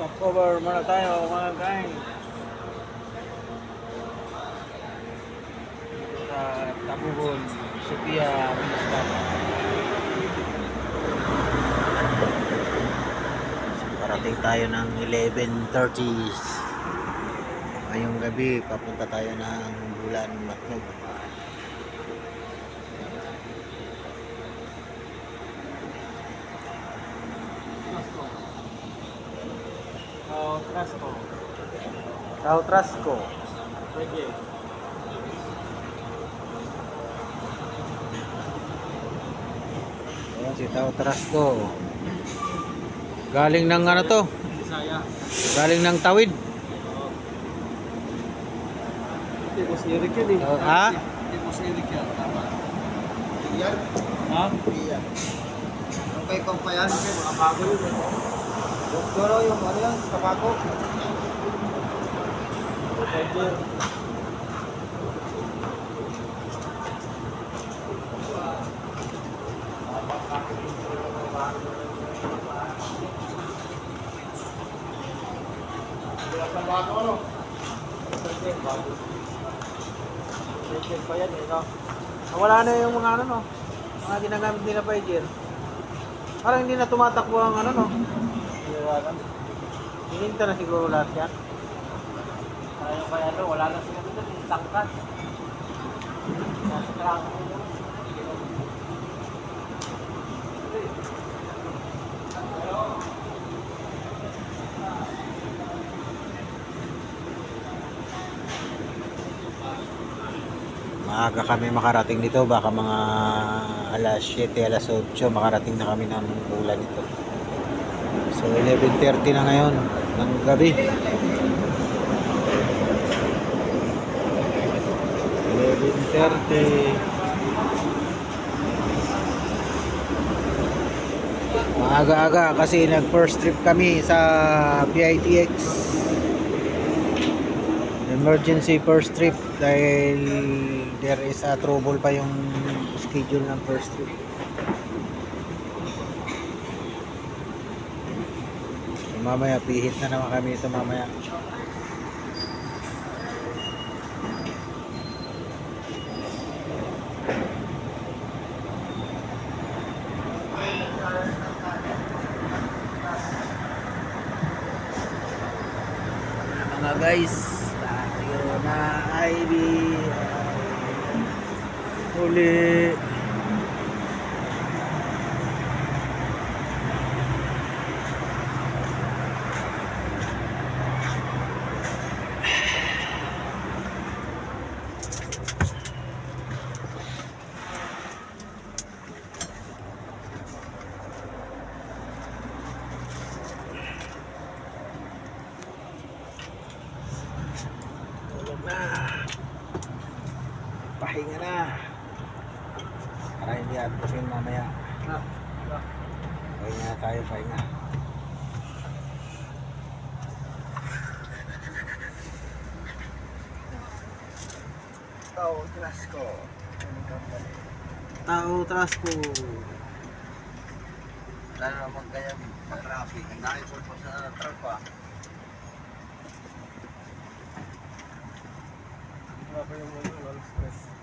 Stop-over muna tayo mga guys. Sa Tabugon, Sophia, Stop. Parating tayo ng 11:30. Ngayong gabi, papunta tayo ng Bulan Matnog. Trasco. Tao Trasco. Pwede. Ayan si Tao Trasco. Galing ng ano to? Bisaya. Galing ng Tawid. Hindi mo si Eric yun eh. Ha? Hindi mo si Eric yan. Tama. Yan? Ha? Yan. Ang kay kong payan, mga bago yun eh. Doktoro yung ano yan, kabago. Pwede. Bago ano? Bago. Check pa yan eh, no? Wala na yung mga ano no. Mga ginagamit nila pa Ejer. Parang hindi na tumatakbo ang ano no. Hininta na siguro lahat yan. Ayaw kaya ano, wala na sila dito, tangkat. Nasa trako nila. Maaga kami makarating dito, baka mga alas 7, alas 8 makarating na kami ng bulan nito. So 11:30 na ngayon ng gabi. 11:30. Maaga-aga kasi nag first trip kami sa PITX. Emergency first trip dahil there is a trouble pa yung schedule ng first trip. So, mamaya pihit na naman kami ito mamaya. Mga guys, tayo na Ivy huli. Pahinga na para hindi atpusin mamaya. Pahinga na tayo, pahinga. Tao Trasco. Tao Trasco. Wala naman kaya traffic. Ang dahil po sa trapa. Wala pa yung stress.